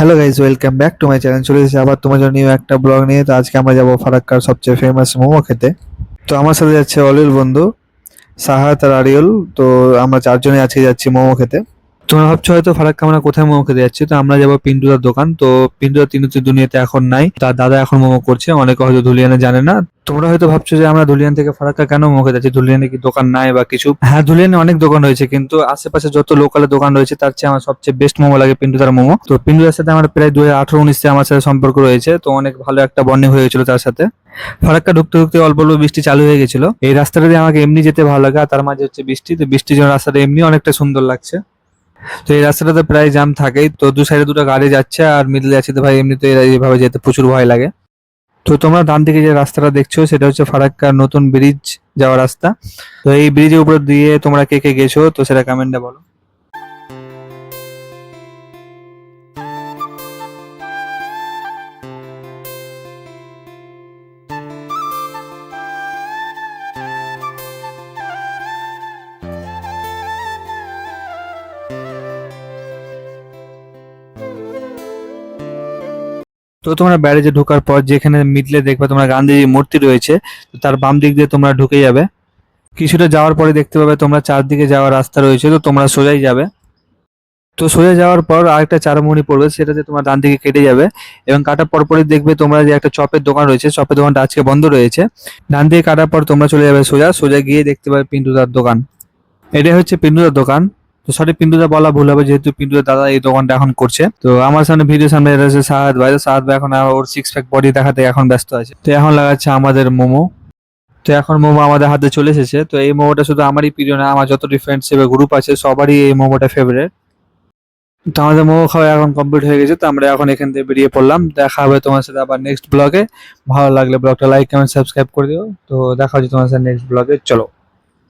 Hello guys, welcome back to my channel. চলে এসেছি আবার তোমার জন্য নিউ একটা ব্লগ নিয়ে। তো আজকে আমরা যাবো ফারাক্কার সবচেয়ে ফেমাস মোমো খেতে। তো আমার সাথে যাচ্ছে অলিল বন্ধু, সাহাত আর আরিউল। তো আমরা চারজনে আজকে যাচ্ছি মোমো খেতে। তোমরা ভাবছো হয়তো ফারাক্কা আমরা কোথায় মোমো খেতে যাচ্ছি। তো আমরা যাবো পিন্টুদার দোকান। তো পিন্টুদা তিনি তো দুনিয়াতে এখন নাই, তার দাদা এখন মোমো করছে। অনেকে হয়তো ধুলিয়ানে জানে না। তোমরা হয়তো ভাবছো যে আমরা ধুলিয়ান থেকে ফারাক্কা কেন মোমো খেতে যাচ্ছি, ধুলিয়ানে কি দোকান নাই বা কিছু? হ্যাঁ, ধুলিয়ানে অনেক দোকান রয়েছে, কিন্তু আশেপাশে যত লোকাল দোকান রয়েছে তার চেয়ে আমার সবচেয়ে বেস্ট মোমো লাগে পিন্টুদার মোমো। তো পিন্টুদার সাথে আমার প্রায় 2018-19 আমার সাথে সম্পর্ক রয়েছে। তো অনেক ভালো একটা বন্ডিং হয়ে গেছিল তার সাথে। ফারাক্কা ঢুকতে ঢুকতে অল্প অল্প বৃষ্টি চালু হয়ে গেছিল। এই রাস্তাটা দিয়ে আমাকে এমনি যেতে ভালো লাগে, আর তার মাঝে হচ্ছে বৃষ্টি। তো বৃষ্টির জন্য রাস্তাটা এমনি অনেকটা সুন্দর লাগছে। তো এই রাস্তাটাতে প্রায় জ্যাম থাকেই, তো দু সাইডে দুটো গাড়ি যাচ্ছে আর মিডলে যাচ্ছে। তো ভাই এমনিতে এইভাবে যেতে প্রচুর ভয় লাগে। তো তোমরা ডান দিকে যে রাস্তাটা দেখছো সেটা হচ্ছে ফারাক্কার নতুন ব্রিজ যাওয়ার রাস্তা। তো এই ব্রিজের উপর দিয়ে তোমরা কে কে গেছো তো সেটা কমেন্টে বলো। তো তোমরা ব্যারেজে ঢোকার পর যেখানে মিডলে দেখবে তোমরা গান্ধীজির মূর্তি রয়েছে, তো তার বাম দিক দিয়ে তোমরা ঢুকে যাবে। কিছুটা যাওয়ার পরে দেখতে পাবে তোমরা চারদিকে যাওয়ার রাস্তা রয়েছে, তো তোমরা সোজাই যাবে। তো সোজা যাওয়ার পর আরেকটা চারমুহনী পড়বে, সেটাতে তোমার ডান দিকে কেটে যাবে। এবং কাটার পরপরই দেখবে তোমরা যে একটা চপের দোকান রয়েছে, চপের দোকানটা আজকে বন্ধ রয়েছে। ডান দিকে কাটার পর তোমরা চলে যাবে সোজা, সোজা গিয়ে দেখতে পাবে পিন্টুদার দোকান। এটাই হচ্ছে পিন্টুদার দোকান। তো সরি, পিন্টুদা বলা ভুল হবে, যেহেতু পিন্টুদার দাদা এই দোকানটা এখন করছে। তো আমার সামনে ভিডিও সামনে এটা হচ্ছে সাহাদ ভাই। তো সাহাদ ভাই এখন ওর সিক্স প্যাক বডি দেখাতে এখন ব্যস্ত আছে। তো এখন লাগাচ্ছে আমাদের মোমো। তো এখন মোমো আমাদের হাতে চলে এসেছে। তো এই মোমোটা শুধু আমারই প্রিয় না, আমার যত ফ্রেন্ডস এবং গ্রুপ আছে সবারই এই মোমোটা ফেভারিট। তো আমাদের মোমো খাওয়া এখন কমপ্লিট হয়ে গেছে। তো আমরা এখন এখান থেকে বেরিয়ে পড়লাম। দেখা হবে তোমার সাথে আবার নেক্সট ব্লগে। ভালো লাগলে ব্লগটা লাইক কমেন্ট সাবস্ক্রাইব করে দিও। তো দেখা হচ্ছে তোমার সাথে নেক্সট ব্লগে। চলো।